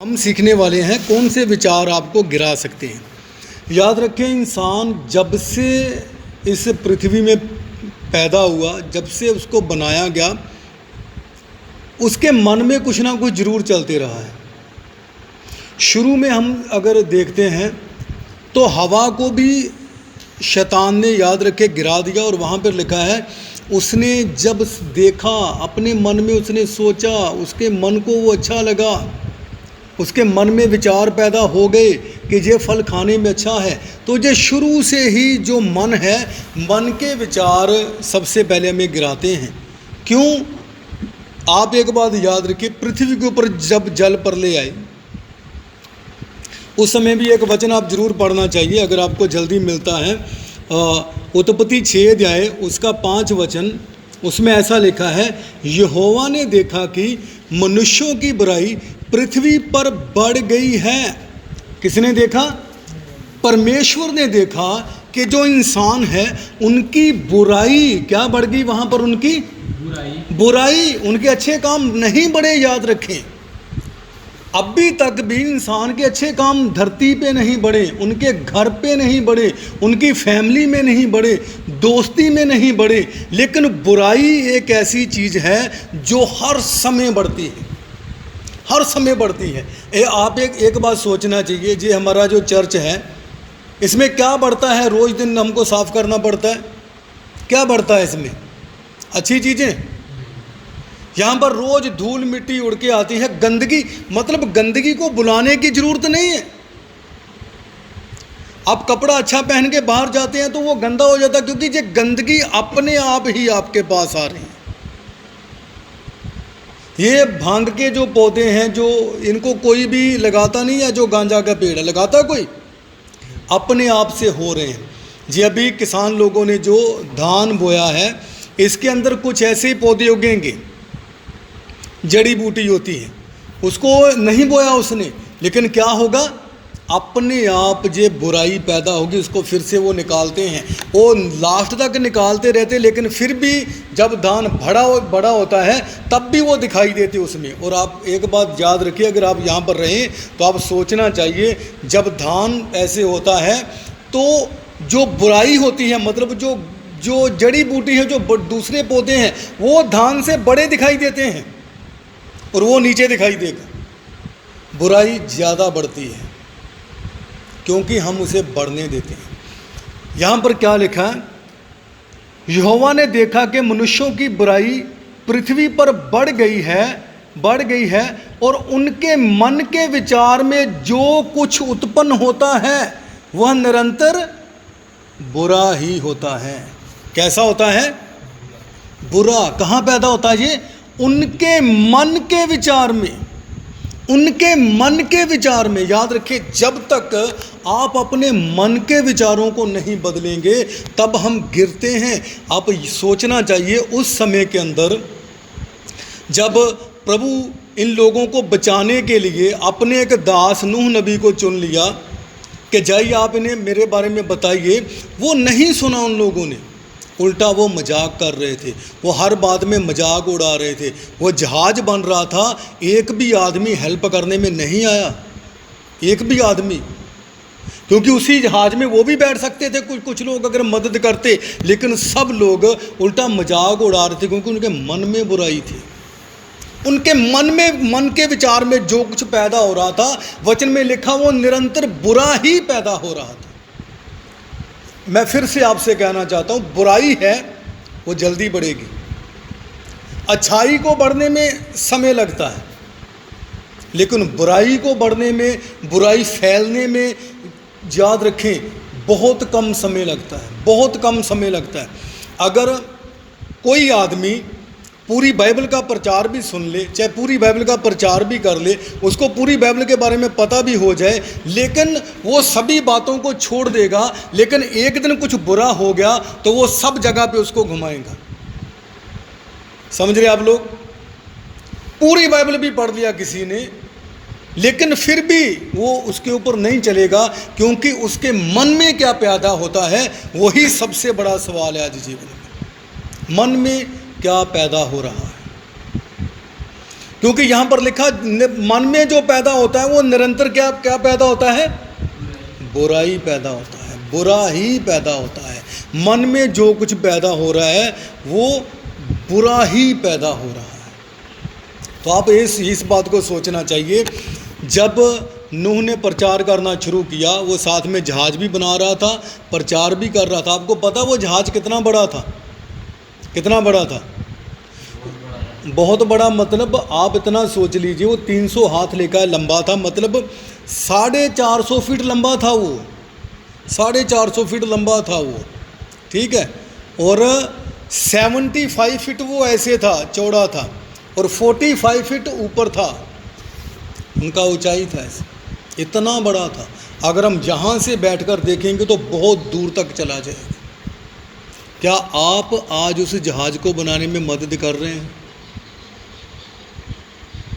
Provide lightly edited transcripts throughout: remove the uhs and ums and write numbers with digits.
हम सीखने वाले हैं कौन से विचार आपको गिरा सकते हैं। याद रखें, इंसान जब से इस पृथ्वी में पैदा हुआ, जब से उसको बनाया गया, उसके मन में कुछ ना कुछ ज़रूर चलते रहा है। शुरू में हम अगर देखते हैं तो हवा को भी शैतान ने, याद रखे, गिरा दिया। और वहाँ पर लिखा है, उसने जब देखा, अपने मन में उसने सोचा, उसके मन को वो अच्छा लगा, उसके मन में विचार पैदा हो गए कि ये फल खाने में अच्छा है। तो ये शुरू से ही जो मन है, मन के विचार सबसे पहले हमें गिराते हैं। क्यों? आप एक बात याद रखिए, पृथ्वी के ऊपर जब जल प्रलय आई, उस समय भी एक वचन आप जरूर पढ़ना चाहिए अगर आपको जल्दी मिलता है। उत्पत्ति 6 अध्याय उसका 5 वचन, उसमें ऐसा लिखा है, यहोवा ने देखा कि मनुष्यों की बुराई पृथ्वी पर बढ़ गई है। किसने देखा? परमेश्वर ने देखा कि जो इंसान है उनकी बुराई क्या बढ़ गई। वहाँ पर उनकी बुराई, उनके अच्छे काम नहीं बढ़े। याद रखें, अभी तक भी इंसान के अच्छे काम धरती पे नहीं बढ़े, उनके घर पे नहीं बढ़े, उनकी फैमिली में नहीं बढ़े, दोस्ती में नहीं बढ़े। लेकिन बुराई एक ऐसी चीज़ है जो हर समय बढ़ती है, हर समय बढ़ती है। आप एक बात सोचना चाहिए, ये हमारा जो चर्च है, इसमें क्या बढ़ता है? रोज़ दिन हमको साफ करना पड़ता है। क्या बढ़ता है इसमें? अच्छी चीज़ें। यहाँ पर रोज़ धूल मिट्टी उड़ के आती है, गंदगी। मतलब गंदगी को बुलाने की ज़रूरत नहीं है। आप कपड़ा अच्छा पहन के बाहर जाते हैं तो वो गंदा हो जाता है, क्योंकि ये गंदगी अपने आप ही आपके पास आ रही है। ये भांग के जो पौधे हैं, जो इनको कोई भी लगाता नहीं है, जो गांजा का पेड़ है लगाता कोई, अपने आप से हो रहे हैं। जी अभी किसान लोगों ने जो धान बोया है, इसके अंदर कुछ ऐसे ही पौधे उगेंगे, जड़ी बूटी होती है, उसको नहीं बोया उसने, लेकिन क्या होगा, अपने आप ये बुराई पैदा होगी, उसको फिर से वो निकालते हैं। वो लास्ट तक निकालते रहते, लेकिन फिर भी जब धान बड़ा होता है तब भी वो दिखाई देते उसमें। और आप एक बात याद रखिए, अगर आप यहाँ पर रहें तो आप सोचना चाहिए, जब धान ऐसे होता है तो जो बुराई होती है, मतलब जो जड़ी बूटी है, जो दूसरे पौधे हैं, वो धान से बड़े दिखाई देते हैं और वो नीचे दिखाई देगा। बुराई ज़्यादा बढ़ती है क्योंकि हम उसे बढ़ने देते हैं। यहाँ पर क्या लिखा है? यहोवा ने देखा कि मनुष्यों की बुराई पृथ्वी पर बढ़ गई है और उनके मन के विचार में जो कुछ उत्पन्न होता है वह निरंतर बुरा ही होता है। कैसा होता है? बुरा। कहाँ पैदा होता है ये? उनके मन के विचार में, उनके मन के विचार में। याद रखिए, जब तक आप अपने मन के विचारों को नहीं बदलेंगे तब हम गिरते हैं। आप सोचना चाहिए, उस समय के अंदर जब प्रभु इन लोगों को बचाने के लिए अपने एक दास नूह नबी को चुन लिया कि जाइए आप इन्हें मेरे बारे में बताइए, वो नहीं सुना उन लोगों ने। उल्टा वो मजाक कर रहे थे, वो हर बात में मजाक उड़ा रहे थे। वो जहाज़ बन रहा था, एक भी आदमी हेल्प करने में नहीं आया, एक भी आदमी, क्योंकि उसी जहाज़ में वो भी बैठ सकते थे, कुछ लोग अगर मदद करते, लेकिन सब लोग उल्टा मजाक उड़ा रहे थे, क्योंकि उनके मन में बुराई थी। उनके मन के विचार में जो कुछ पैदा हो रहा था, वचन में लिखा, वो निरंतर बुरा ही पैदा हो रहा था। मैं फिर से आपसे कहना चाहता हूँ, बुराई है वो जल्दी बढ़ेगी। अच्छाई को बढ़ने में समय लगता है, लेकिन बुराई को बढ़ने में, बुराई फैलने में, याद रखें, बहुत कम समय लगता है, बहुत कम समय लगता है। अगर कोई आदमी पूरी बाइबल का प्रचार भी सुन ले, चाहे पूरी बाइबल का प्रचार भी कर ले, उसको पूरी बाइबल के बारे में पता भी हो जाए, लेकिन वो सभी बातों को छोड़ देगा, लेकिन एक दिन कुछ बुरा हो गया तो वो सब जगह पे उसको घुमाएगा। समझ रहे आप लोग? पूरी बाइबल भी पढ़ लिया किसी ने, लेकिन फिर भी वो उसके ऊपर नहीं चलेगा, क्योंकि उसके मन में क्या पैदा होता है, वही सबसे बड़ा सवाल है आज जीवन में। मन में क्या पैदा हो रहा है? क्योंकि यहाँ पर लिखा मन में जो पैदा होता है वो निरंतर क्या क्या पैदा होता है? बुराई पैदा होता है, बुरा ही पैदा होता है। मन में जो कुछ पैदा हो रहा है वो बुरा ही पैदा हो रहा है। तो आप इस बात को सोचना चाहिए। जब नूह ने प्रचार करना शुरू किया, वो साथ में जहाज भी बना रहा था, प्रचार भी कर रहा था। आपको पता वो जहाज कितना बड़ा था? कितना बड़ा था? बहुत बड़ा। मतलब आप इतना सोच लीजिए, वो 300 हाथ लेकर लंबा था, मतलब 450 फीट लंबा था वो, 450 फीट लंबा था वो, ठीक है। और 75 फीट वो ऐसे था, चौड़ा था, और 45 फीट ऊपर था, उनका ऊंचाई था ऐसे, इतना बड़ा था। अगर हम यहाँ से बैठकर देखेंगे तो बहुत दूर तक चला जाएगा। क्या आप आज उस जहाज को बनाने में मदद कर रहे हैं?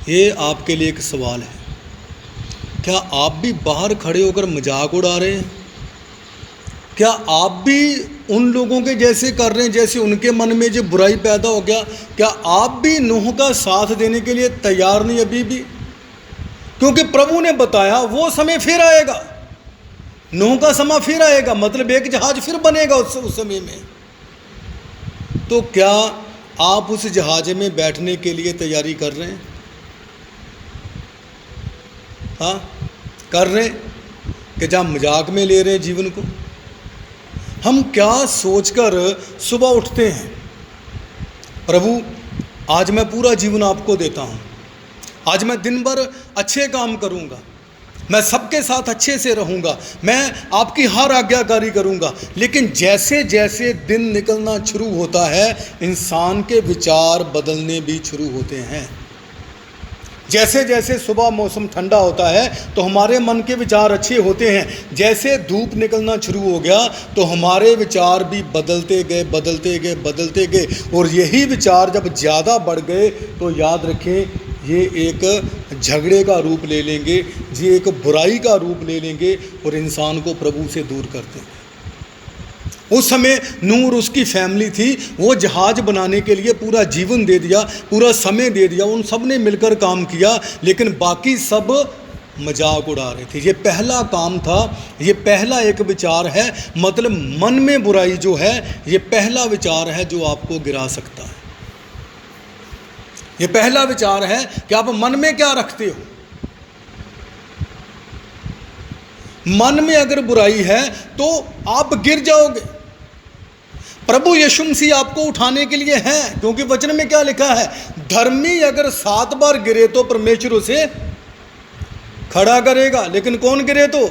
ये आपके लिए एक सवाल है। क्या आप भी बाहर खड़े होकर मजाक उड़ा रहे हैं? क्या आप भी उन लोगों के जैसे कर रहे हैं जैसे उनके मन में जो बुराई पैदा हो गया? क्या आप भी नूह का साथ देने के लिए तैयार नहीं अभी भी? क्योंकि प्रभु ने बताया वो समय फिर आएगा, नूह का समय फिर आएगा, मतलब एक जहाज फिर बनेगा उस समय में। तो क्या आप उस जहाज में बैठने के लिए तैयारी कर रहे हैं? हाँ, कर रहे हैं कि जहाँ मजाक में ले रहे हैं जीवन को? हम क्या सोचकर सुबह उठते हैं? प्रभु आज मैं पूरा जीवन आपको देता हूँ, आज मैं दिन भर अच्छे काम करूँगा, मैं सबके साथ अच्छे से रहूँगा, मैं आपकी हर आज्ञाकारी करूँगा। लेकिन जैसे जैसे दिन निकलना शुरू होता है, इंसान के विचार बदलने भी शुरू होते हैं। जैसे जैसे सुबह मौसम ठंडा होता है तो हमारे मन के विचार अच्छे होते हैं। जैसे धूप निकलना शुरू हो गया तो हमारे विचार भी बदलते गए, बदलते गए, बदलते गए। और यही विचार जब ज़्यादा बढ़ गए तो याद रखें, ये एक झगड़े का रूप ले लेंगे, ये एक बुराई का रूप ले लेंगे और इंसान को प्रभु से दूर कर देंगे। उस समय नूह और उसकी फैमिली थी, वो जहाज बनाने के लिए पूरा जीवन दे दिया, पूरा समय दे दिया, उन सब ने मिलकर काम किया, लेकिन बाकी सब मजाक उड़ा रहे थे। ये पहला काम था, ये पहला एक विचार है, मतलब मन में बुराई जो है, ये पहला विचार है जो आपको गिरा सकता है। ये पहला विचार है कि आप मन में क्या रखते हो। मन में अगर बुराई है तो आप गिर जाओगे। प्रभु यीशु मसीह आपको उठाने के लिए हैं, क्योंकि वचन में क्या लिखा है? धर्मी अगर 7 बार गिरे तो परमेश्वर उसे खड़ा करेगा। लेकिन कौन गिरे तो?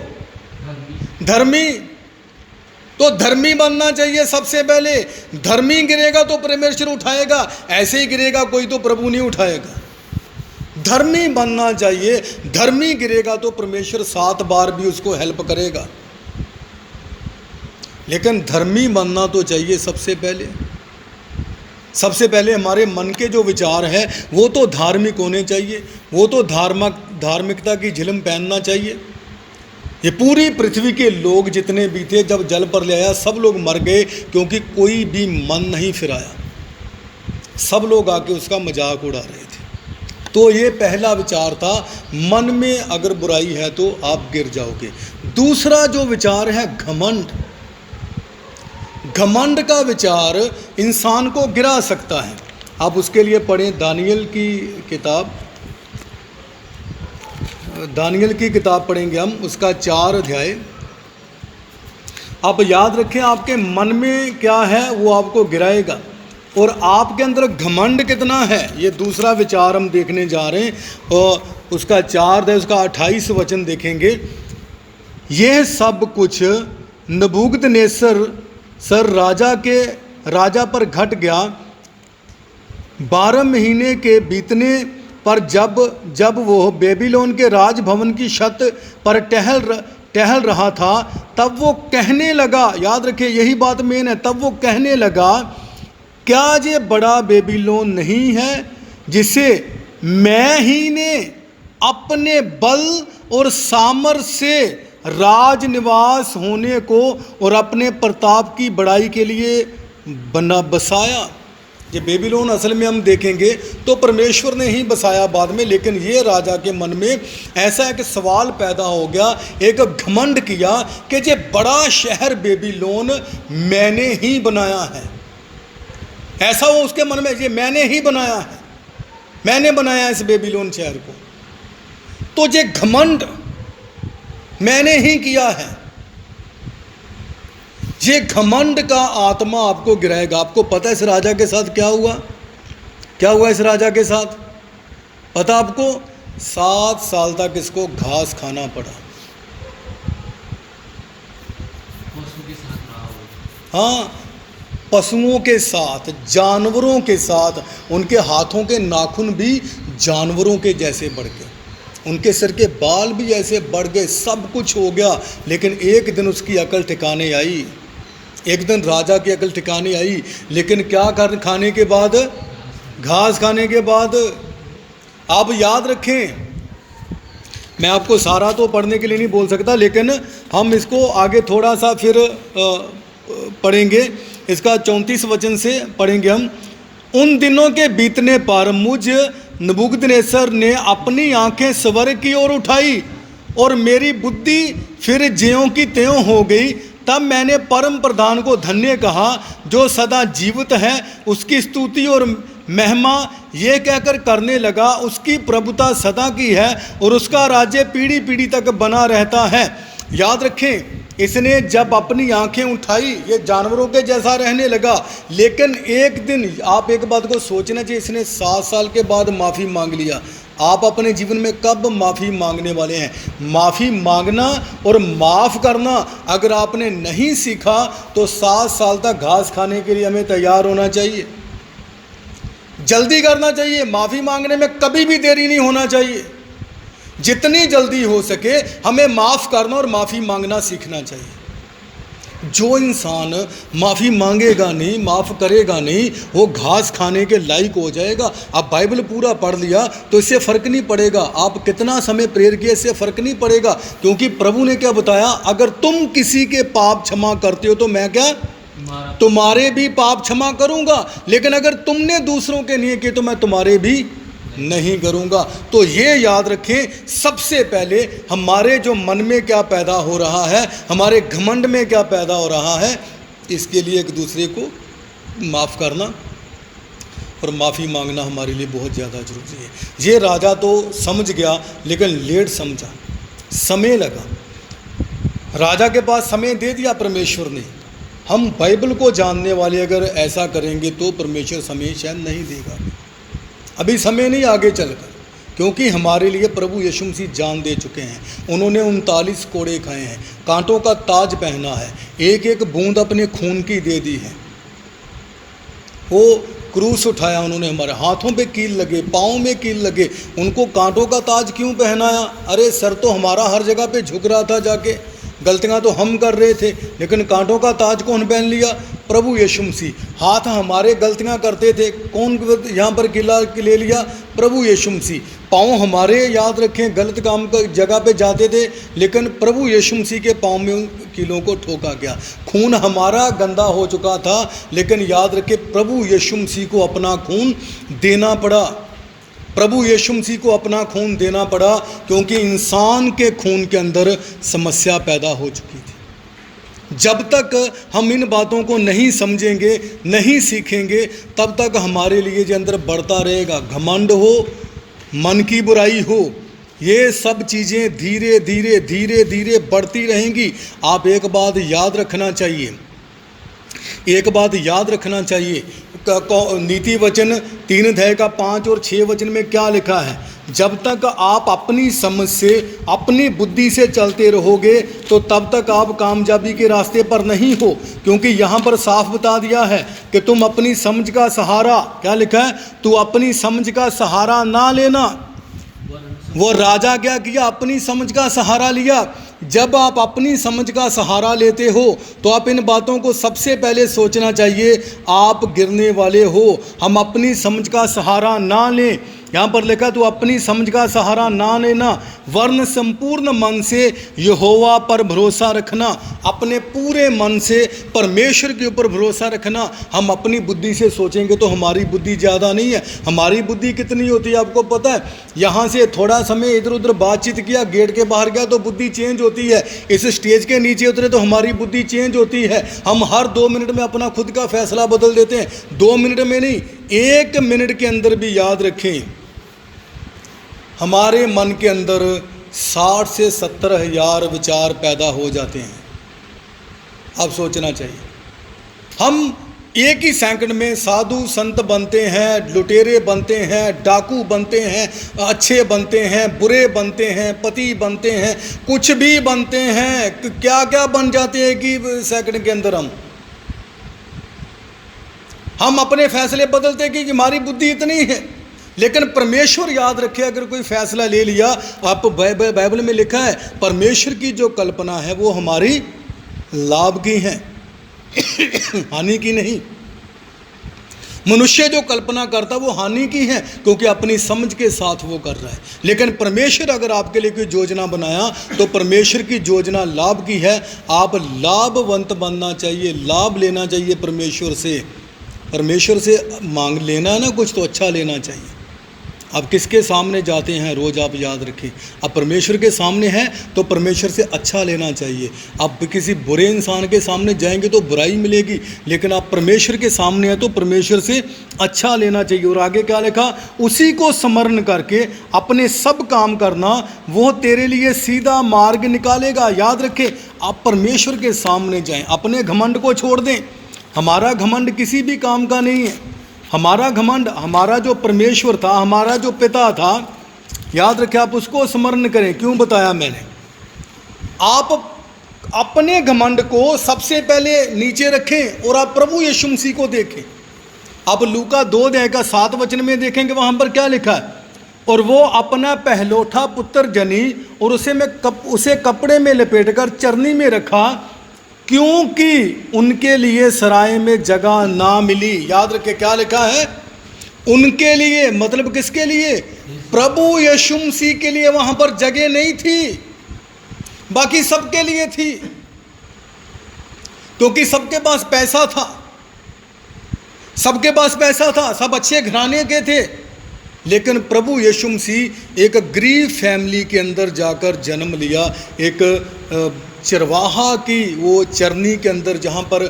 धर्मी। तो धर्मी बनना चाहिए सबसे पहले। धर्मी गिरेगा तो परमेश्वर उठाएगा, ऐसे ही गिरेगा कोई तो प्रभु नहीं उठाएगा। धर्मी बनना चाहिए, धर्मी गिरेगा तो परमेश्वर 7 बार भी उसको हेल्प करेगा। लेकिन धर्मी बनना तो चाहिए सबसे पहले। सबसे पहले हमारे मन के जो विचार है वो तो धार्मिक होने चाहिए, वो तो धार्मिकता की झिलम पहनना चाहिए। ये पूरी पृथ्वी के लोग जितने भी थे, जब जल पर ले आया सब लोग मर गए, क्योंकि कोई भी मन नहीं फिराया, सब लोग आके उसका मजाक उड़ा रहे थे। तो ये पहला विचार था, मन में अगर बुराई है तो आप गिर जाओगे। दूसरा जो विचार है घमंड। घमंड का विचार इंसान को गिरा सकता है। आप उसके लिए पढ़ें दानियल की किताब, दानियल की किताब पढ़ेंगे हम, उसका 4 अध्याय। आप याद रखें, आपके मन में क्या है वो आपको गिराएगा, और आपके अंदर घमंड कितना है ये दूसरा विचार हम देखने जा रहे हैं। और उसका 4 अध्याय उसका 28 वचन देखेंगे। यह सब कुछ नबूकदनेस्सर राजा पर घट गया 12 महीने के बीतने पर, जब वो बेबीलोन के राजभवन की छत पर टहल रहा था, तब वो कहने लगा, याद रखिए यही बात मेन है, तब वो कहने लगा, क्या ये बड़ा बेबीलोन नहीं है जिसे मैं ही ने अपने बल और सामर्थ से राजनिवास होने को और अपने प्रताप की बड़ाई के लिए बसाया। ये बेबीलोन असल में हम देखेंगे तो परमेश्वर ने ही बसाया बाद में, लेकिन ये राजा के मन में ऐसा एक सवाल पैदा हो गया, एक घमंड किया कि ये बड़ा शहर बेबीलोन मैंने ही बनाया है। ऐसा वो उसके मन में, ये मैंने ही बनाया है, मैंने बनाया इस बेबीलोन शहर को। तो ये घमंड मैंने ही किया है, ये घमंड का आत्मा आपको गिराएगा। आपको पता है इस राजा के साथ क्या हुआ? क्या हुआ इस राजा के साथ पता आपको? 7 साल तक इसको घास खाना पड़ा। हाँ, पशुओं के साथ, जानवरों के साथ। उनके हाथों के नाखून भी जानवरों के जैसे बढ़ गए, उनके सिर के बाल भी ऐसे बढ़ गए, सब कुछ हो गया। लेकिन एक दिन उसकी अकल ठिकाने आई, एक दिन राजा की अकल ठिकाने आई। लेकिन क्या कर खाने के बाद? घास खाने के बाद। आप याद रखें, मैं आपको सारा तो पढ़ने के लिए नहीं बोल सकता, लेकिन हम इसको आगे थोड़ा सा फिर पढ़ेंगे। इसका 34 वचन से पढ़ेंगे हम। उन दिनों के बीतने पर मुझ नबूकदनेस्सर ने अपनी आंखें स्वर्ग की ओर उठाई और मेरी बुद्धि फिर ज्यों की त्यों हो गई। तब मैंने परम प्रधान को धन्य कहा जो सदा जीवित है, उसकी स्तुति और महिमा ये कहकर करने लगा, उसकी प्रभुता सदा की है और उसका राज्य पीढ़ी पीढ़ी तक बना रहता है। याद रखें, इसने जब अपनी आंखें उठाई ये जानवरों के जैसा रहने लगा। लेकिन एक दिन आप एक बात को सोचना चाहिए, इसने 7 साल के बाद माफ़ी मांग लिया। आप अपने जीवन में कब माफ़ी मांगने वाले हैं? माफ़ी मांगना और माफ़ करना अगर आपने नहीं सीखा तो 7 साल तक घास खाने के लिए हमें तैयार होना चाहिए, जल्दी करना चाहिए। माफ़ी मांगने में कभी भी देरी नहीं होना चाहिए। जितनी जल्दी हो सके हमें माफ़ करना और माफ़ी मांगना सीखना चाहिए। जो इंसान माफ़ी मांगेगा नहीं, माफ़ करेगा नहीं, वो घास खाने के लायक हो जाएगा। आप बाइबल पूरा पढ़ लिया तो इससे फ़र्क नहीं पड़ेगा, आप कितना समय प्रेयर किए इससे फ़र्क नहीं पड़ेगा। क्योंकि प्रभु ने क्या बताया? अगर तुम किसी के पाप क्षमा करते हो तो मैं क्या तुम्हारे भी पाप क्षमा करूँगा, लेकिन अगर तुमने दूसरों के नहीं किए तो मैं तुम्हारे भी नहीं करूँगा। तो ये याद रखें, सबसे पहले हमारे जो मन में क्या पैदा हो रहा है, हमारे घमंड में क्या पैदा हो रहा है, इसके लिए एक दूसरे को माफ़ करना और माफ़ी मांगना हमारे लिए बहुत ज़्यादा ज़रूरी है। ये राजा तो समझ गया लेकिन लेट समझा, समय लगा। राजा के पास समय दे दिया परमेश्वर ने। हम बाइबल को जानने वाले अगर ऐसा करेंगे तो परमेश्वर समय शायद नहीं देगा, अभी समय नहीं, आगे चलकर। क्योंकि हमारे लिए प्रभु यीशु मसीह जान दे चुके हैं। उन्होंने 39 कोड़े खाए हैं, कांटों का ताज पहना है, एक एक बूंद अपने खून की दे दी है। वो क्रूस उठाया उन्होंने, हमारे हाथों पे कील लगे, पाँव में कील लगे, उनको कांटों का ताज क्यों पहनाया? अरे सर तो हमारा हर जगह पे झुक रहा था, जाके गलतियाँ तो हम कर रहे थे, लेकिन कांटों का ताज कौन पहन लिया? प्रभु यीशु मसीह। हाथ हमारे गलतियाँ करते थे, कौन यहाँ पर किला ले लिया? प्रभु यीशु मसीह। पाँव हमारे याद रखें गलत काम की जगह पे जाते थे, लेकिन प्रभु यीशु मसीह के पाँव में उन कीलों को ठोका गया। खून हमारा गंदा हो चुका था, लेकिन याद रखें प्रभु यीशु मसीह को अपना खून देना पड़ा। प्रभु यीशु मसीह को अपना खून देना पड़ा, क्योंकि इंसान के खून के अंदर समस्या पैदा हो चुकी थी। जब तक हम इन बातों को नहीं समझेंगे, नहीं सीखेंगे, तब तक हमारे लिए जो अंदर बढ़ता रहेगा, घमंड हो, मन की बुराई हो, ये सब चीज़ें धीरे धीरे धीरे धीरे बढ़ती रहेंगी। आप एक बात याद रखना चाहिए, एक बात याद रखना चाहिए, नीति वचन 3 अध्याय का 5 और 6 वचन में क्या लिखा है? जब तक आप अपनी समझ से, अपनी बुद्धि से चलते रहोगे तो तब तक आप कामयाबी के रास्ते पर नहीं हो। क्योंकि यहाँ पर साफ बता दिया है कि तुम अपनी समझ का सहारा, क्या लिखा है? तू अपनी समझ का सहारा ना लेना। वो राजा क्या किया? अपनी समझ का सहारा लिया। जब आप अपनी समझ का सहारा लेते हो तो आप इन बातों को सबसे पहले सोचना चाहिए, आप गिरने वाले हो। हम अपनी समझ का सहारा ना लें। यहाँ पर लिखा तो अपनी समझ का सहारा ना लेना, वरन संपूर्ण मन से यहोवा पर भरोसा रखना। अपने पूरे मन से परमेश्वर के ऊपर भरोसा रखना। हम अपनी बुद्धि से सोचेंगे तो हमारी बुद्धि ज़्यादा नहीं है। हमारी बुद्धि कितनी होती है आपको पता है? यहाँ से थोड़ा समय इधर उधर बातचीत किया, गेट के बाहर गया तो बुद्धि चेंज होती है। इस स्टेज के नीचे उतरे तो हमारी बुद्धि चेंज होती है। हम हर 2 मिनट में अपना खुद का फैसला बदल देते हैं। 2 मिनट में नहीं, 1 मिनट के अंदर भी याद रखें, हमारे मन के अंदर 60 से 70 हज़ार विचार पैदा हो जाते हैं। अब सोचना चाहिए, हम एक ही सेकंड में साधु संत बनते हैं, लुटेरे बनते हैं, डाकू बनते हैं, अच्छे बनते हैं, बुरे बनते हैं, पति बनते हैं, कुछ भी बनते हैं। क्या क्या बन जाते हैं कि सेकंड के अंदर हम अपने फैसले बदलते हैं कि हमारी बुद्धि इतनी है। लेकिन परमेश्वर याद रखे, अगर कोई फैसला ले लिया, आप बाइबल में लिखा है परमेश्वर की जो कल्पना है वो हमारी लाभ की है, हानि की नहीं। मनुष्य जो कल्पना करता वो हानि की है, क्योंकि अपनी समझ के साथ वो कर रहा है। लेकिन परमेश्वर अगर आपके लिए कोई योजना बनाया तो परमेश्वर की योजना लाभ की है। आप लाभवंत बनना चाहिए, लाभ लेना चाहिए परमेश्वर से। परमेश्वर से मांग लेना है ना कुछ, तो अच्छा लेना चाहिए। आप किसके सामने जाते हैं रोज़ आप याद रखें, आप परमेश्वर के सामने हैं तो परमेश्वर से अच्छा लेना चाहिए। आप किसी बुरे इंसान के सामने जाएंगे तो बुराई मिलेगी, लेकिन आप परमेश्वर के सामने हैं तो परमेश्वर से अच्छा लेना चाहिए। और आगे क्या लिखा? उसी को स्मरण करके अपने सब काम करना, वो तेरे लिए सीधा मार्ग निकालेगा। याद रखें, आप परमेश्वर के सामने जाएं, अपने घमंड को छोड़ दें। हमारा घमंड किसी भी काम का नहीं है। हमारा घमंड, हमारा जो परमेश्वर था, हमारा जो पिता था, याद रखें, आप उसको स्मरण करें। क्यों बताया मैंने? आप अपने घमंड को सबसे पहले नीचे रखें और आप प्रभु यीशु मसीह को देखें। आप लूका 2:7 में देखेंगे, वहाँ पर क्या लिखा है? और वो अपना पहलौठा पुत्र जनी और उसे कपड़े में लपेटकर चरनी में रखा, क्योंकि उनके लिए सराय में जगह ना मिली। याद रखे क्या लिखा है? उनके लिए, मतलब किसके लिए? प्रभु यीशु मसीह के लिए वहां पर जगह नहीं थी, बाकी सबके लिए थी, क्योंकि सबके पास पैसा था, सबके पास पैसा था, सब अच्छे घराने के थे। लेकिन प्रभु यीशु मसीह एक गरीब फैमिली के अंदर जाकर जन्म लिया, एक चरवाहा की वो चरनी के अंदर, जहाँ पर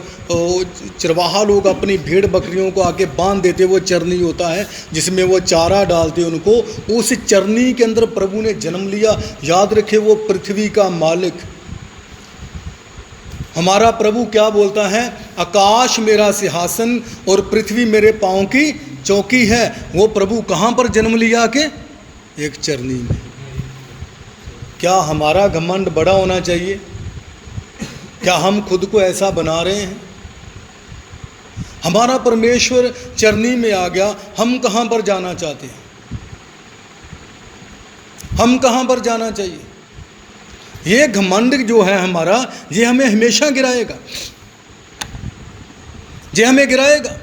चरवाहा लोग अपनी भेड़ बकरियों को आके बांध देते, वो चरनी होता है जिसमें वो चारा डालते उनको, उस चरनी के अंदर प्रभु ने जन्म लिया। याद रखे, वो पृथ्वी का मालिक हमारा प्रभु क्या बोलता है? आकाश मेरा सिंहासन और पृथ्वी मेरे पाँव की चौकी है। वो प्रभु कहाँ पर जन्म लिया के? एक चरनी में। क्या हमारा घमंड बड़ा होना चाहिए? क्या हम खुद को ऐसा बना रहे हैं? हमारा परमेश्वर चरनी में आ गया, हम कहाँ पर जाना चाहते हैं? हम कहाँ पर जाना चाहिए? ये घमंड जो है हमारा, ये हमें हमेशा गिराएगा, ये हमें गिराएगा।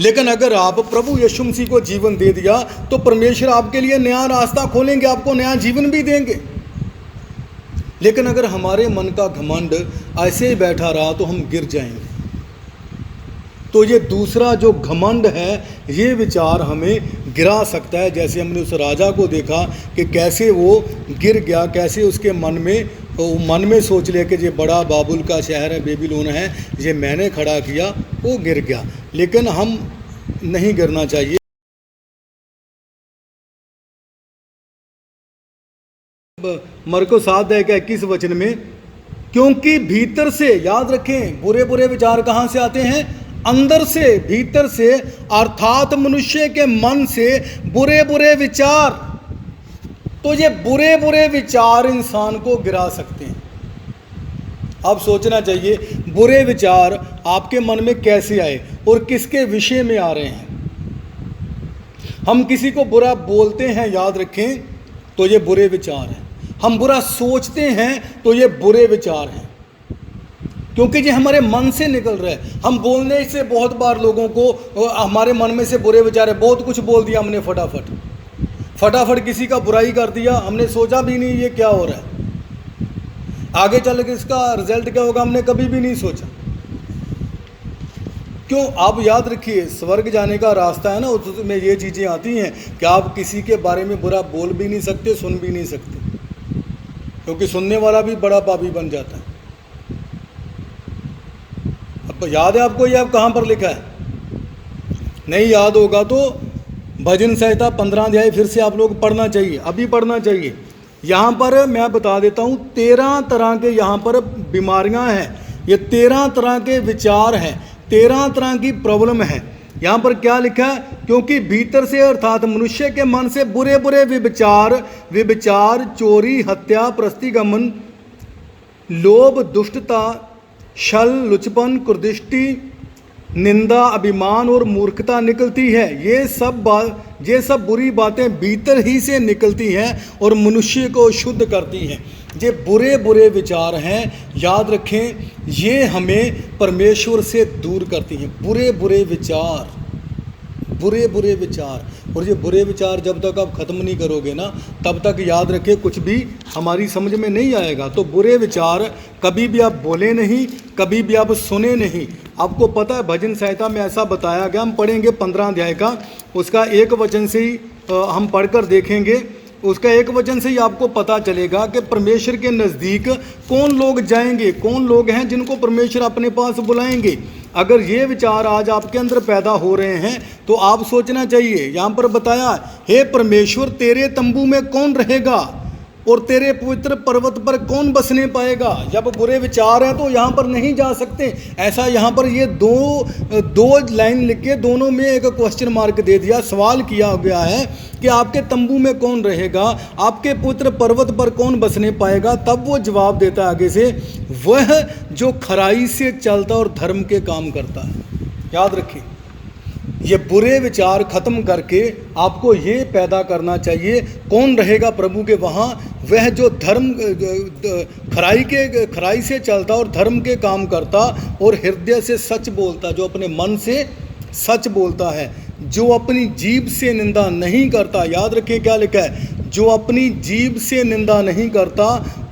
लेकिन अगर आप प्रभु यीशु मसीह को जीवन दे दिया तो परमेश्वर आपके लिए नया रास्ता खोलेंगे, आपको नया जीवन भी देंगे। लेकिन अगर हमारे मन का घमंड ऐसे ही बैठा रहा तो हम गिर जाएंगे। तो ये दूसरा जो घमंड है, ये विचार हमें गिरा सकता है। जैसे हमने उस राजा को देखा कि कैसे वो गिर गया, कैसे उसके मन में सोच लिया कि ये बड़ा बाबुल का शहर है, बेबीलोन है, ये मैंने खड़ा किया, वो गिर गया। लेकिन हम नहीं गिरना चाहिए। मरकुस 7:21 में, क्योंकि भीतर से, याद रखें, बुरे बुरे विचार कहाँ से आते हैं? अंदर से, भीतर से, अर्थात मनुष्य के मन से बुरे बुरे विचार। तो ये बुरे बुरे विचार इंसान को गिरा सकते हैं। अब सोचना चाहिए, बुरे विचार आपके मन में कैसे आए और किसके विषय में आ रहे हैं। हम किसी को बुरा बोलते हैं, याद रखें, तो ये बुरे विचार हैं। हम बुरा सोचते हैं तो ये बुरे विचार हैं। क्योंकि ये हमारे मन से निकल रहा है। हम बोलने से बहुत बार लोगों को हमारे मन में से बुरे विचार है, बहुत कुछ बोल दिया हमने, फटाफट किसी का बुराई कर दिया, हमने सोचा भी नहीं ये क्या हो रहा है, आगे चल के इसका रिजल्ट क्या होगा हमने कभी भी नहीं सोचा। क्यों? आप याद रखिए, स्वर्ग जाने का रास्ता है ना, उसमें ये चीज़ें आती हैं कि आप किसी के बारे में बुरा बोल भी नहीं सकते, सुन भी नहीं सकते, क्योंकि सुनने वाला भी बड़ा पापी बन जाता है। अब याद है आपको ये आप कहाँ पर लिखा है? नहीं याद होगा तो भजन संहिता 15 अध्याय फिर से आप लोग पढ़ना चाहिए, अभी पढ़ना चाहिए। यहाँ पर मैं बता देता हूँ 13 तरह के यहाँ पर बीमारियाँ हैं, ये 13 तरह के विचार हैं, 13 तरह की प्रॉब्लम है। यहाँ पर क्या लिखा है? क्योंकि भीतर से अर्थात मनुष्य के मन से बुरे बुरे विचार, चोरी, हत्या, प्रस्तिगमन, लोभ, दुष्टता, छल, लुचपन, कुदृष्टि, निंदा, अभिमान और मूर्खता निकलती है। ये सब बुरी बातें भीतर ही से निकलती हैं और मनुष्य को शुद्ध करती हैं। ये बुरे बुरे विचार हैं, याद रखें, ये हमें परमेश्वर से दूर करती हैं। बुरे बुरे विचार, और ये बुरे विचार जब तक आप ख़त्म नहीं करोगे ना, तब तक याद रखें कुछ भी हमारी समझ में नहीं आएगा। तो बुरे विचार कभी भी आप बोले नहीं, कभी भी आप सुने नहीं। आपको पता है भजन संहिता में ऐसा बताया गया, हम पढ़ेंगे 15 अध्याय का, उसका एक वचन से ही हम पढ़कर देखेंगे। उसका एक वचन से ही आपको पता चलेगा कि परमेश्वर के नज़दीक कौन लोग जाएंगे, कौन लोग हैं जिनको परमेश्वर अपने पास बुलाएंगे। अगर ये विचार आज आपके अंदर पैदा हो रहे हैं तो आप सोचना चाहिए। यहाँ पर बताया, हे परमेश्वर, तेरे तंबू में कौन रहेगा और तेरे पवित्र पर्वत पर कौन बसने पाएगा। जब बुरे विचार हैं तो यहाँ पर नहीं जा सकते। ऐसा यहाँ पर ये दो लाइन लिख के दोनों में एक क्वेश्चन मार्क दे दिया, सवाल किया गया है कि आपके तंबू में कौन रहेगा, आपके पवित्र पर्वत पर कौन बसने पाएगा। तब वो जवाब देता है आगे से, वह जो खराई से चलता और धर्म के काम करता है। याद रखिए, ये बुरे विचार खत्म करके आपको ये पैदा करना चाहिए, कौन रहेगा प्रभु के वहाँ, वह जो खराई से चलता और धर्म के काम करता और हृदय से सच बोलता, जो अपने मन से सच बोलता है, जो अपनी जीभ से निंदा नहीं करता। याद रखिए क्या लिखा है, जो अपनी जीभ से निंदा नहीं करता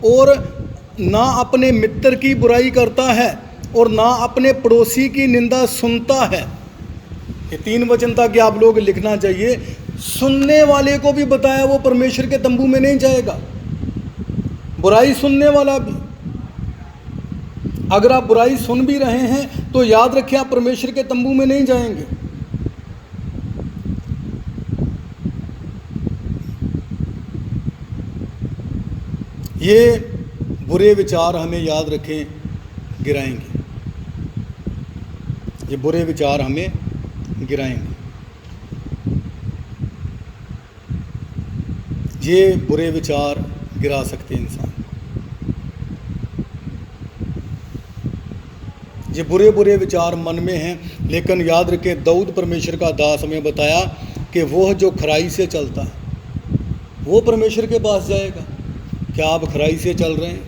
और ना अपने मित्र की बुराई करता है और ना अपने पड़ोसी की निंदा सुनता है। ये 3 वचन था कि आप लोग लिखना चाहिए। सुनने वाले को भी बताया वो परमेश्वर के तंबू में नहीं जाएगा, बुराई सुनने वाला भी। अगर आप बुराई सुन भी रहे हैं तो याद रखिए आप परमेश्वर के तंबू में नहीं जाएंगे। ये बुरे विचार हमें याद रखें गिराएंगे, ये बुरे विचार हमें गिराएंगे। ये बुरे विचार गिरा सकते हैं इंसान। ये बुरे बुरे विचार मन में हैं, लेकिन याद रखें दाऊद परमेश्वर का दास हमें बताया कि वह जो खराई से चलता है वो परमेश्वर के पास जाएगा। क्या आप खराई से चल रहे हैं?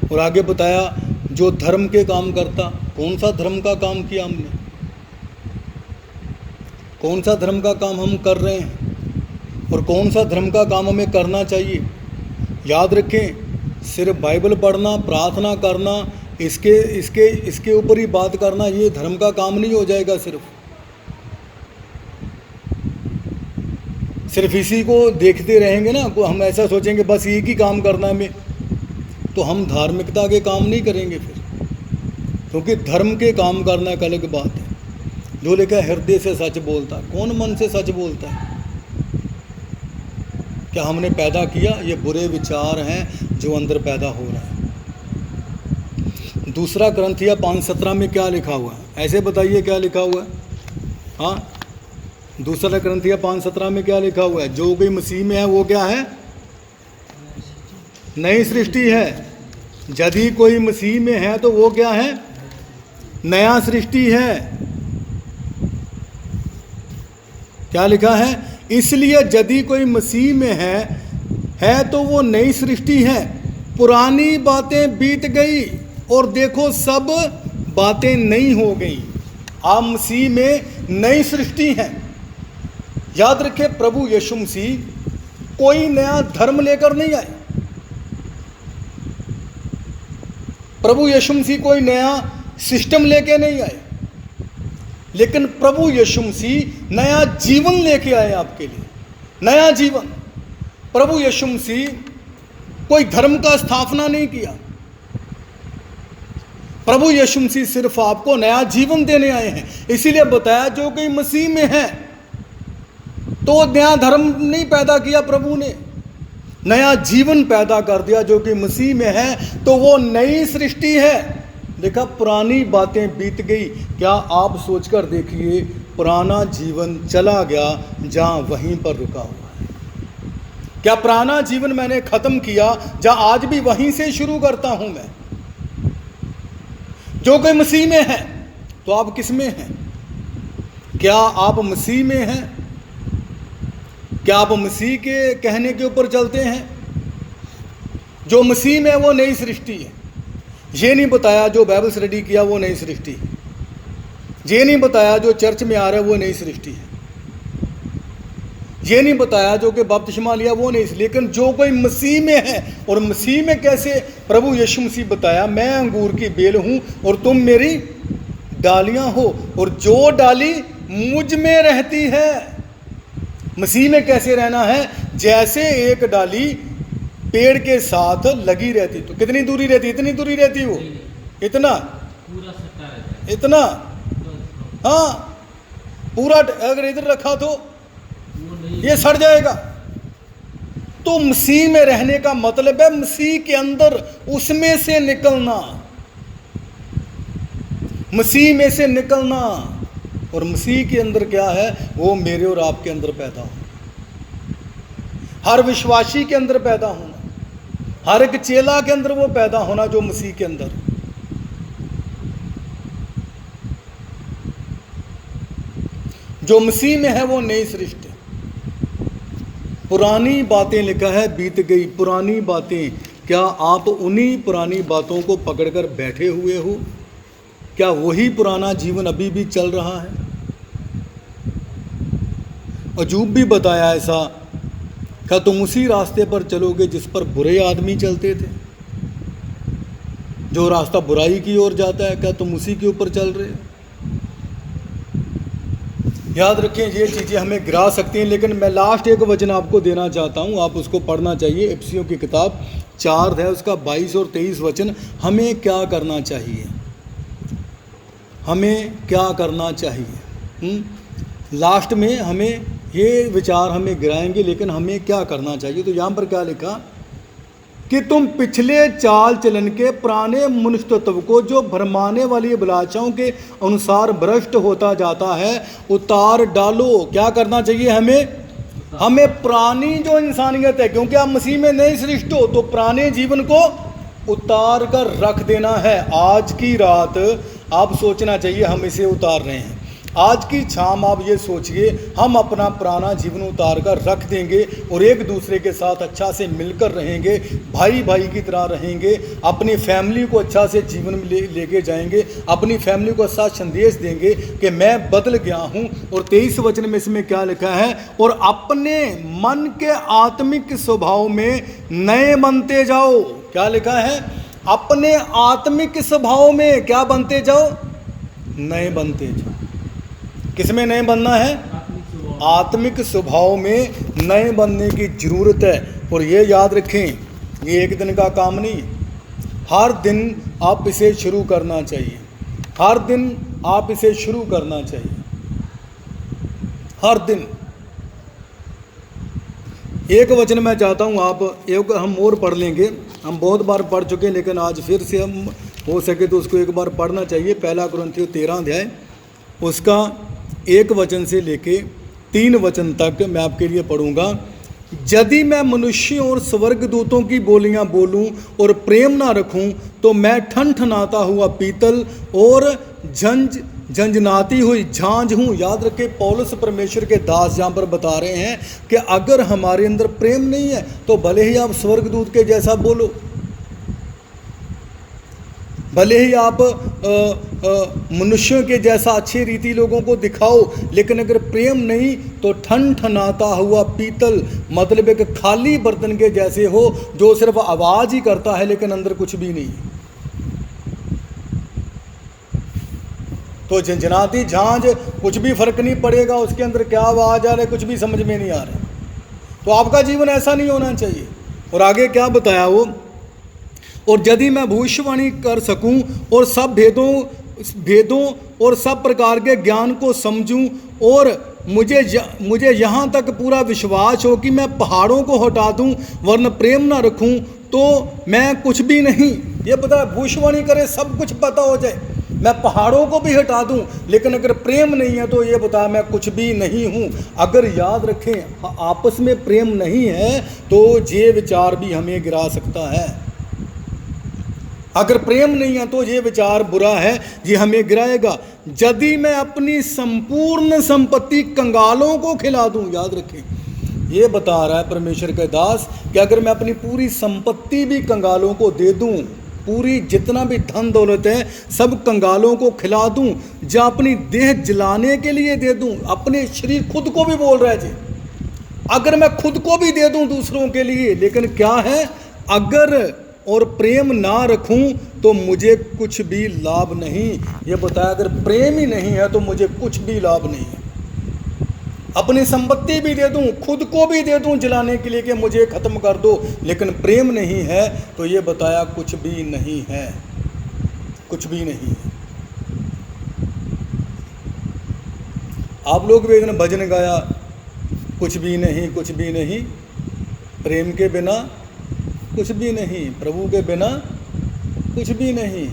और आगे बताया जो धर्म के काम करता। कौन सा धर्म का काम किया हमने? कौन सा धर्म का काम हम कर रहे हैं और कौन सा धर्म का काम हमें करना चाहिए? याद रखें, सिर्फ बाइबल पढ़ना, प्रार्थना करना, इसके ऊपर ही बात करना, ये धर्म का काम नहीं हो जाएगा। सिर्फ इसी को देखते रहेंगे ना, हम ऐसा सोचेंगे बस एक ही काम करना है हमें, तो हम धार्मिकता के काम नहीं करेंगे फिर, क्योंकि धर्म के काम करना एक अलग बात है। जो लिखा है हृदय से सच बोलता, कौन मन से सच बोलता है? क्या हमने पैदा किया? ये बुरे विचार हैं जो अंदर पैदा हो रहा है। दूसरा करंथिया 5:17 में क्या लिखा हुआ है? ऐसे बताइए क्या लिखा हुआ है? हाँ, दूसरा करंथिया 5:17 में क्या लिखा हुआ है? जो कोई मसीह में है वो क्या है? नई सृष्टि है। यदि कोई मसीह में है तो वो क्या है? नया सृष्टि है। क्या लिखा है? इसलिए यदि कोई मसीह में है तो वो नई सृष्टि है, पुरानी बातें बीत गई। और देखो सब बातें नई हो गई। आप मसीह में नई सृष्टि हैं। याद रखें, प्रभु यीशु मसीह कोई नया धर्म लेकर नहीं आए। प्रभु यीशु मसीह कोई नया सिस्टम लेके नहीं आए, लेकिन प्रभु यीशु मसीह नया जीवन लेके आए आपके लिए, नया जीवन। प्रभु यीशु मसीह कोई धर्म का स्थापना नहीं किया। प्रभु यीशु मसीह सिर्फ आपको नया जीवन देने आए हैं। इसीलिए बताया जो कोई मसीह में है, तो नया धर्म नहीं पैदा किया प्रभु ने, नया जीवन पैदा कर दिया। जो कि मसीह में है तो वो नई सृष्टि है। देखा, पुरानी बातें बीत गई। क्या आप सोचकर देखिए, पुराना जीवन चला गया जहाँ वहीं पर रुका हुआ है। क्या पुराना जीवन मैंने खत्म किया, जहाँ आज भी वहीं से शुरू करता हूं मैं। जो कोई मसीह में है, तो आप किस में हैं? क्या आप मसीह में हैं? क्या आप मसीह के कहने के ऊपर चलते हैं? जो मसीह में है वो नई सृष्टि है। ये नहीं बताया जो बाइबल स्टडी किया वो नई सृष्टि है। ये नहीं बताया जो चर्च में आ रहा है वो नई सृष्टि है। ये नहीं बताया जो कि बपतिस्मा लिया वो नहीं। लेकिन जो कोई मसीह में है, और मसीह में कैसे? प्रभु यीशु मसीह बताया, मैं अंगूर की बेल हूं और तुम मेरी डालियां हो, और जो डाली मुझ में रहती है। मसीह में कैसे रहना है? जैसे एक डाली पेड़ के साथ लगी रहती, तो कितनी दूरी रहती? इतनी दूरी रहती वो, इतना पूरा सट्टा रहता है। इतना, हाँ, पूरा अगर इधर रखा तो ये सड़ जाएगा। तो मसीह में रहने का मतलब है मसीह के अंदर, उसमें से निकलना, मसीह में से निकलना। और मसीह के अंदर क्या है? वो मेरे और आपके अंदर पैदा हो, हर विश्वासी के अंदर पैदा होना, हर एक चेला के अंदर वो पैदा होना जो मसीह के अंदर। जो मसीह में है वो नई सृष्टि। पुरानी बातें लिखा है बीत गई, पुरानी बातें। क्या आप उन्हीं पुरानी बातों को पकड़कर बैठे हुए हो? क्या वही पुराना जीवन अभी भी चल रहा है? अजूब भी बताया ऐसा, क्या तुम उसी रास्ते पर चलोगे जिस पर बुरे आदमी चलते थे? जो रास्ता बुराई की ओर जाता है, क्या तुम उसी के ऊपर चल रहे हो? याद रखें, ये चीज़ें हमें गिरा सकती हैं। लेकिन मैं लास्ट एक वचन आपको देना चाहता हूँ, आप उसको पढ़ना चाहिए। इफिसियों की किताब 4 है, उसका 22 और 23 वचन। हमें क्या करना चाहिए? हमें क्या करना चाहिए? लास्ट में हमें ये विचार हमें गिराएंगे, लेकिन हमें क्या करना चाहिए? तो यहाँ पर क्या लिखा कि तुम पिछले चाल चलन के पुराने मनुष्य तत्व को, जो भरमाने वाली अभिलाषाओं के अनुसार भ्रष्ट होता जाता है, उतार डालो। क्या करना चाहिए हमें? हमें पुरानी जो इंसानियत है, क्योंकि आप मसीह में नई सृष्टि हो, तो पुराने जीवन को उतार कर रख देना है। आज की रात आप सोचना चाहिए हम इसे उतार रहे हैं। आज की शाम आप ये सोचिए, हम अपना पुराना जीवन उतार कर रख देंगे और एक दूसरे के साथ अच्छा से मिलकर रहेंगे, भाई भाई की तरह रहेंगे, अपनी फैमिली को अच्छा से जीवन में लेके जाएंगे, अपनी फैमिली को अच्छा संदेश देंगे कि मैं बदल गया हूँ। और 23 वचन में इसमें क्या लिखा है? और अपने मन के आत्मिक स्वभाव में नए बनते जाओ। क्या लिखा है? अपने आत्मिक स्वभाव में क्या बनते जाओ? नए बनते जाओ। किस में नए बनना है? आत्मिक स्वभाव में नए बनने की जरूरत है। और ये याद रखें, ये एक दिन का काम नहीं है। हर दिन आप इसे शुरू करना चाहिए, हर दिन आप इसे शुरू करना चाहिए, हर दिन। एक वचन मैं चाहता हूँ आप एक हम और पढ़ लेंगे। हम बहुत बार पढ़ चुके हैं, लेकिन आज फिर से हम हो सके तो उसको एक बार पढ़ना चाहिए। 1 कुरिन्थियों 13 अध्याय, उसका 1 वचन से लेके 3 वचन तक मैं आपके लिए पढ़ूंगा। यदि मैं मनुष्यों और स्वर्गदूतों की बोलियां बोलूं और प्रेम ना रखूं, तो मैं ठनठनाता हुआ पीतल और झंझनाती हुई झांझ हूँ। याद रखें, पौलुस परमेश्वर के दास यहाँ पर बता रहे हैं कि अगर हमारे अंदर प्रेम नहीं है तो भले ही आप स्वर्गदूत के जैसा बोलो, भले ही आप मनुष्यों के जैसा अच्छी रीति लोगों को दिखाओ, लेकिन अगर प्रेम नहीं तो ठनठनाता हुआ पीतल, मतलब एक खाली बर्तन के जैसे हो जो सिर्फ आवाज़ ही करता है लेकिन अंदर कुछ भी नहीं। तो झंझनाती झांझ, कुछ भी फर्क नहीं पड़ेगा उसके अंदर क्या आवाज़ आ रहा है, कुछ भी समझ में नहीं आ रहा। तो आपका जीवन ऐसा नहीं होना चाहिए। और आगे क्या बताया वो, और यदि मैं भविष्यवाणी कर सकूं और सब भेदों और सब प्रकार के ज्ञान को समझूं, और मुझे यहाँ तक पूरा विश्वास हो कि मैं पहाड़ों को हटा दूं वरन प्रेम ना रखूं तो मैं कुछ भी नहीं। ये पता है, भविष्यवाणी करे सब कुछ पता हो जाए, मैं पहाड़ों को भी हटा दूं, लेकिन अगर प्रेम नहीं है तो ये बता मैं कुछ भी नहीं हूं। अगर याद रखें आपस में प्रेम नहीं है तो ये विचार भी हमें गिरा सकता है। अगर प्रेम नहीं है तो ये विचार बुरा है, ये हमें गिराएगा। यदि मैं अपनी संपूर्ण संपत्ति कंगालों को खिला दूं, याद रखें ये बता रहा है परमेश्वर के दास कि अगर मैं अपनी पूरी संपत्ति भी कंगालों को दे दूं, पूरी जितना भी धन दौलत है सब कंगालों को खिला दूं, या अपनी देह जलाने के लिए दे दूं, अपने शरीर खुद को भी बोल रहा है जी, अगर मैं खुद को भी दे दूं दूसरों के लिए, लेकिन क्या है अगर और प्रेम ना रखूं तो मुझे कुछ भी लाभ नहीं। ये बताया अगर प्रेम ही नहीं है तो मुझे कुछ भी लाभ नहीं है। अपनी संपत्ति भी दे दूं, खुद को भी दे दूं जलाने के लिए कि मुझे ख़त्म कर दो, लेकिन प्रेम नहीं है तो ये बताया कुछ भी नहीं है, कुछ भी नहीं है। आप लोग भी एक दिन भजन गाया, कुछ भी नहीं, कुछ भी नहीं, प्रेम के बिना कुछ भी नहीं, प्रभु के बिना कुछ भी नहीं।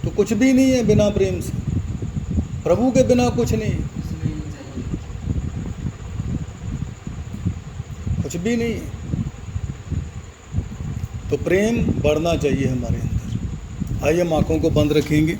तो कुछ भी नहीं है बिना प्रेम से, प्रभु के बिना कुछ नहीं, कुछ भी नहीं है। तो प्रेम बढ़ना चाहिए हमारे अंदर। आइए हम आँखों को बंद रखेंगे।